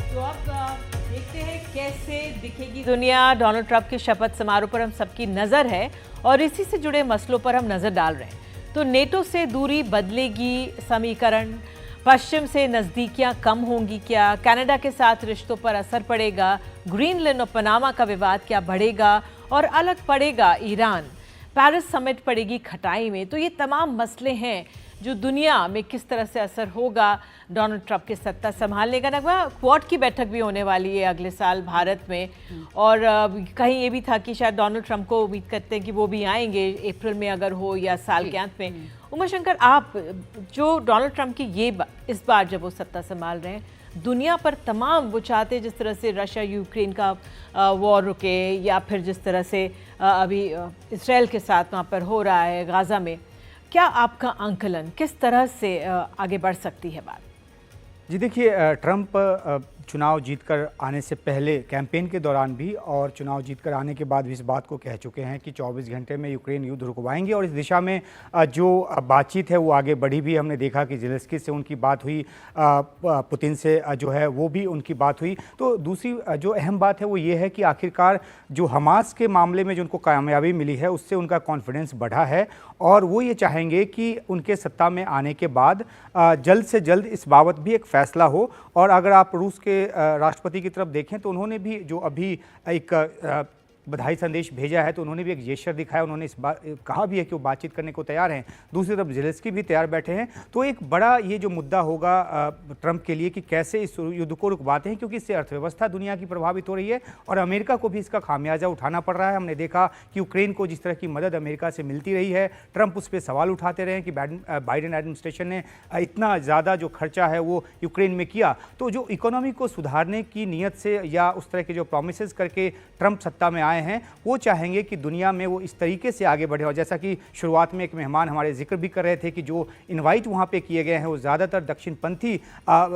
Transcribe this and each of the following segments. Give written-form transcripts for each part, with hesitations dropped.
तो अब देखते हैं कैसे दिखेगी दुनिया। डोनाल्ड ट्रंप के शपथ समारोह पर हम सबकी नज़र है और इसी से जुड़े मसलों पर हम नज़र डाल रहे हैं। तो नेटो से दूरी बदलेगी समीकरण, पश्चिम से नज़दीकियां कम होंगी क्या, कनाडा के साथ रिश्तों पर असर पड़ेगा, ग्रीनलैंड और पनामा का विवाद क्या बढ़ेगा और अलग पड़ेगा ईरान, पेरिस समिट पड़ेगी खटाई में। तो ये तमाम मसले हैं जो दुनिया में किस तरह से असर होगा डोनाल्ड ट्रंप के सत्ता संभालने का। नगमा, क्वाड की बैठक भी होने वाली है अगले साल भारत में, और कहीं ये भी था कि शायद डोनाल्ड ट्रंप को उम्मीद करते हैं कि वो भी आएंगे अप्रैल में अगर हो या साल के अंत में। उमा शंकर, आप जो डोनाल्ड ट्रंप की इस बार जब वो सत्ता संभाल रहे हैं, दुनिया पर तमाम वो चाहते हैं जिस तरह से रशिया यूक्रेन का वॉर रुके, या फिर जिस तरह से अभी इसराइल के साथ वहाँ पर हो रहा है गाज़ा में, क्या आपका आंकलन किस तरह से आगे बढ़ सकती है बात? जी देखिए, ट्रंप चुनाव जीतकर आने से पहले कैंपेन के दौरान भी और चुनाव जीतकर आने के बाद भी इस बात को कह चुके हैं कि 24 घंटे में यूक्रेन युद्ध रुकवाएंगे, और इस दिशा में जो बातचीत है वो आगे बढ़ी भी। हमने देखा कि ज़ेलेंस्की से उनकी बात हुई, पुतिन से जो है वो भी उनकी बात हुई। तो दूसरी जो अहम बात है वो ये है कि आखिरकार जो हमास के मामले में जो उनको कामयाबी मिली है उससे उनका कॉन्फिडेंस बढ़ा है, और वो ये चाहेंगे कि उनके सत्ता में आने के बाद जल्द से जल्द इस बाबत भी एक फैसला हो। और अगर आप रूस के राष्ट्रपति की तरफ देखें तो उन्होंने भी जो अभी एक बधाई संदेश भेजा है, तो उन्होंने भी एक जेस्चर दिखाया, उन्होंने इस बात कहा भी है कि वो बातचीत करने को तैयार हैं। दूसरी तरफ ज़ेलेंस्की भी तैयार बैठे हैं। तो एक बड़ा ये जो मुद्दा होगा ट्रंप के लिए कि कैसे इस युद्ध को रुकवाते हैं, क्योंकि इससे अर्थव्यवस्था दुनिया की प्रभावित हो रही है और अमेरिका को भी इसका खामियाजा उठाना पड़ रहा है। हमने देखा कि यूक्रेन को जिस तरह की मदद अमेरिका से मिलती रही है, ट्रंप उस पर सवाल उठाते रहे कि बाइडेन एडमिनिस्ट्रेशन ने इतना ज़्यादा जो खर्चा है वो यूक्रेन में किया। तो जो इकोनॉमी को सुधारने की नीयत से या उस तरह के जो प्रोमिसेस करके ट्रंप सत्ता में आए हैं, वो चाहेंगे कि दुनिया में वो इस तरीके से आगे बढ़े। और जैसा कि शुरुआत में एक मेहमान हमारे जिक्र भी कर रहे थे कि जो इनवाइट वहाँ पे किए गए हैं वो ज़्यादातर दक्षिणपंथी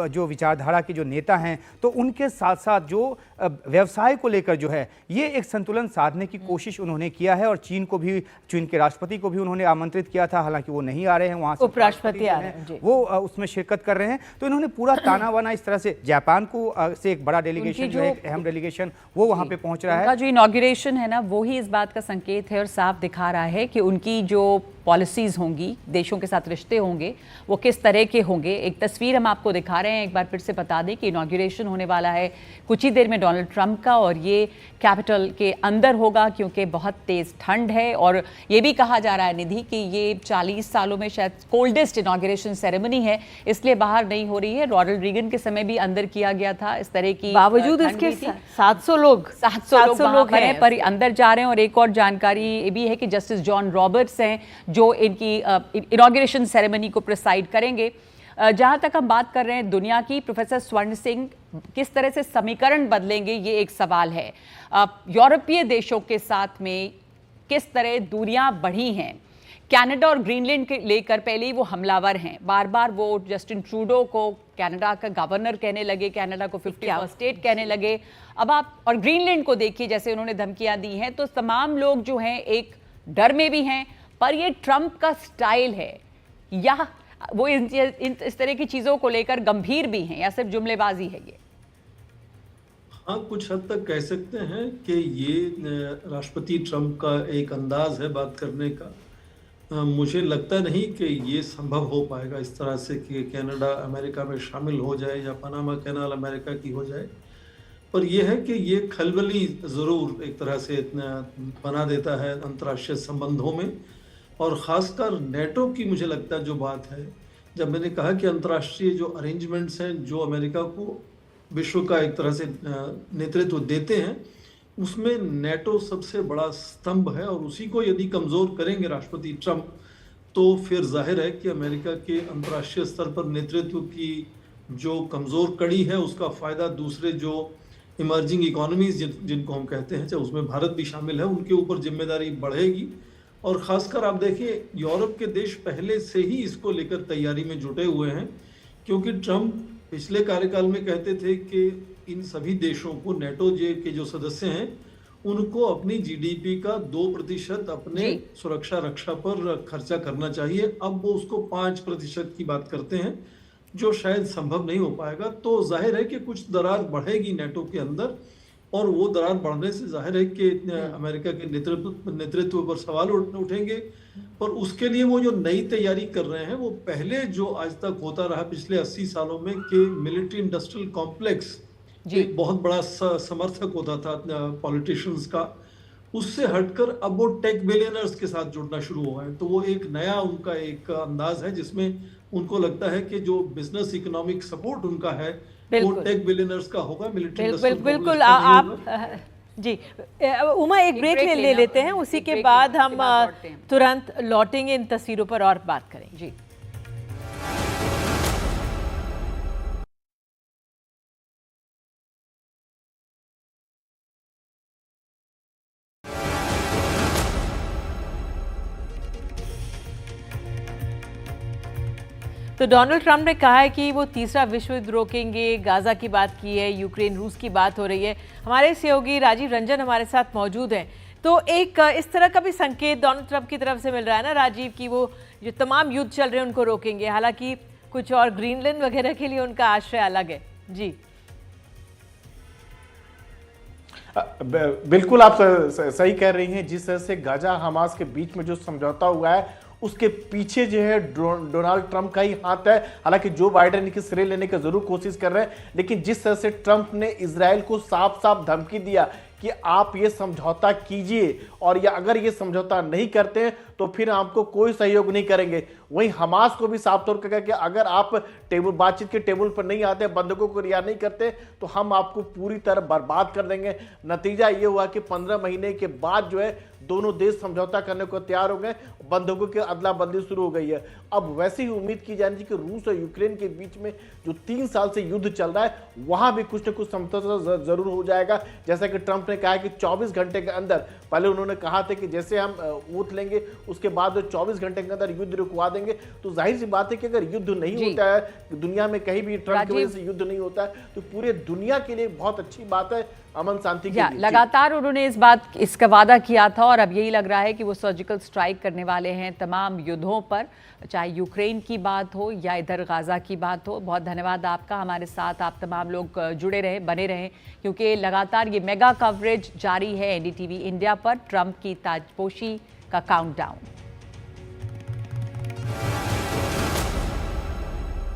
जो विचारधारा के जो नेता हैं, तो उनके साथ साथ जो व्यवसाय को लेकर जो है ये एक संतुलन साधने की कोशिश उन्होंने किया है। और चीन के राष्ट्रपति को भी उन्होंने आमंत्रित किया था, हालांकि वो नहीं आ रहे हैं, वहाँ से उपराष्ट्रपति आ रहे हैं, वो उसमें शिरकत कर रहे हैं। तो इन्होंने पूरा ताना बाना इस तरह से, जापान को से एक बड़ा डेलीगेशन जो है, एक अहम डेलीगेशन वो वहाँ पे पहुँच रहा है। जो इनॉग्रेशन है ना, वो ही इस बात का संकेत है और साफ दिखा रहा है कि उनकी जो पॉलिसीज़ होंगी, देशों के साथ रिश्ते होंगे, वो किस तरह के होंगे। एक तस्वीर हम आपको दिखा रहे हैं, एक बार फिर से बता दें कि इनॉग्रेशन होने वाला है कुछ ही देर में डोनाल्ड ट्रंप का, और ये कैपिटल के अंदर होगा क्योंकि बहुत तेज़ ठंड है। और ये भी कहा जा रहा है निधि कि ये 40 सालों में शायद कोल्डेस्ट इनॉग्रेशन सेरेमनी है, इसलिए बाहर नहीं हो रही है। रोनाल्ड रीगन के समय भी अंदर किया गया था इस तरह की, बावजूद इसके 700 लोग हैं पर अंदर जा रहे हैं। और एक और जानकारी ये भी है कि जस्टिस जॉन रॉबर्ट्स हैं जो इनकी इनॉग्रेशन सेरेमनी को प्रिसाइड करेंगे। जहां तक हम बात कर रहे हैं दुनिया की, प्रोफेसर स्वर्ण सिंह, किस तरह से समीकरण बदलेंगे ये एक सवाल है। यूरोपीय देशों के साथ में किस तरह दूरियां बढ़ी हैं। कनाडा और ग्रीनलैंड के लेकर पहले ही वो हमलावर हैं, बार बार वो जस्टिन ट्रूडो को कनाडा का गवर्नर कहने लगे, कनाडा को 51st स्टेट कहने लगे। अब आप और ग्रीनलैंड को देखिए, जैसे उन्होंने धमकियां दी हैं, तो तमाम लोग जो हैं एक डर में भी हैं। पर ये ट्रंप का स्टाइल है या वो इस तरह की चीजों को लेकर गंभीर भी हैं, या सिर्फ जुमलेबाजी है ये? हाँ, कुछ हद तक कह सकते हैं कि ये राष्ट्रपति ट्रंप का एक अंदाज है बात करने का। मुझे लगता नहीं कि ये संभव हो पाएगा इस तरह से कि कनाडा अमेरिका में शामिल हो जाए या पनामा कैनाल अमेरिका की हो जाए। पर यह है कि ये खलबली ज़रूर एक तरह से बना देता है अंतर्राष्ट्रीय संबंधों में, और ख़ासकर नेटो की मुझे लगता है जो बात है, जब मैंने कहा कि अंतर्राष्ट्रीय जो अरेंजमेंट्स हैं जो अमेरिका को विश्व का एक तरह से नेतृत्व देते हैं, उसमें नेटो सबसे बड़ा स्तंभ है। और उसी को यदि कमज़ोर करेंगे राष्ट्रपति ट्रंप, तो फिर जाहिर है कि अमेरिका के अंतर्राष्ट्रीय स्तर पर नेतृत्व की जो कमज़ोर कड़ी है उसका फ़ायदा दूसरे जो इमर्जिंग इकोनॉमीज़ जिनको हम कहते हैं, चाहे उसमें भारत भी शामिल है, उनके ऊपर जिम्मेदारी बढ़ेगी। और ख़ासकर आप देखिए, यूरोप के देश पहले से ही इसको लेकर तैयारी में जुटे हुए हैं, क्योंकि ट्रंप पिछले कार्यकाल में कहते थे कि इन सभी देशों को, नेटो के जो सदस्य हैं, उनको अपनी जीडीपी का 2% अपने सुरक्षा रक्षा पर खर्चा करना चाहिए। अब वो उसको 5% की बात करते हैं। जो शायद संभव नहीं हो पाएगा। तो जाहिर है कि कुछ दरार बढ़ेगी नेटो के अंदर, और वो दरार बढ़ने से जाहिर है कि अमेरिका के नेतृत्व पर सवाल उठेंगे। पर उसके लिए वो जो नई तैयारी कर रहे हैं, वो पहले जो आज तक होता रहा पिछले 80 सालों में कि मिलिट्री इंडस्ट्रियल कॉम्प्लेक्स एक बहुत बड़ा समर्थक होता था पॉलिटिशियंस का, उससे हटकर अब वो टेक बिलियनर्स के साथ जुड़ना शुरू हुआ है। तो वो एक नया उनका एक अंदाज है जिसमें उनको लगता है कि जो बिजनेस इकोनॉमिक सपोर्ट उनका है वो टेक बिलियनर्स का होगा, मिलिट्री बिल्कुल आप जी उमा एक ब्रेक ले लेते हैं, उसी के बाद हम तुरंत लौटेंगे इन तस्वीरों पर और बात करेंगे। जी तो डोनाल्ड ट्रंप ने कहा है कि वो तीसरा विश्व युद्ध रोकेंगे, गाजा की बात की है, यूक्रेन रूस की बात हो रही है। हमारे सहयोगी राजीव रंजन हमारे साथ मौजूद हैं। तो एक इस तरह का भी संकेत डोनाल्ड ट्रंप की तरफ से मिल रहा है ना राजीव, कि वो जो तमाम युद्ध चल रहे हैं उनको रोकेंगे, हालांकि कुछ और ग्रीनलैंड वगैरह के लिए उनका आश्रय अलग है। जी बिल्कुल आप सही कह रही हैं। जिस तरह से गाजा हमास के बीच में जो समझौता हुआ है उसके पीछे जो है डोनाल्ड ट्रंप का ही हाथ है। हालांकि जो बाइडेन की श्रेय लेने की जरूर कोशिश कर रहे हैं, लेकिन जिस तरह से ट्रंप ने इजराइल को साफ साफ धमकी दिया कि आप ये समझौता कीजिए और या अगर ये समझौता नहीं करते हैं तो फिर आपको कोई सहयोग नहीं करेंगे, वहीं हमास को भी साफ तौर पर कहा कि अगर आप बातचीत के टेबल पर नहीं आते, बंधकों को रिहा नहीं करते तो हम आपको पूरी तरह बर्बाद कर देंगे। नतीजा ये हुआ कि 15 महीने के बाद जो है दोनों देश समझौता करने को तैयार हो गए, बंधकों की अदला बदली शुरू हो गई है। अब वैसे ही उम्मीद की जा रही थी कि रूस और यूक्रेन के बीच में जो 3 साल से युद्ध चल रहा है वहां भी कुछ न कुछ समझौता जरूर हो जाएगा। जैसा कि ट्रंप ने कहा कि 24 घंटे के अंदर, पहले उन्होंने कहा था कि जैसे हम ओथ लेंगे उसके बाद 24 घंटे के अंदर युद्ध रुकवा देंगे। तो जाहिर सी बात है कि अगर युद्ध नहीं होता है दुनिया में कहीं भी, ट्रंप की वजह से युद्ध नहीं होता है, तो पूरे दुनिया के लिए बहुत अच्छी बात है, अमन शांति के लिए। लगातार उन्होंने इसका वादा किया था और अब यही लग रहा है कि वो सर्जिकल स्ट्राइक करने वाले हैं तमाम युद्धों पर, चाहे यूक्रेन की बात हो या इधर गाजा की बात हो। बहुत धन्यवाद आपका, हमारे साथ आप तमाम लोग जुड़े रहे, बने रहें, क्योंकि लगातार ये मेगा कवरेज जारी है एनडीटीवी इंडिया पर, ट्रंप की ताजपोशी का काउंटडाउन।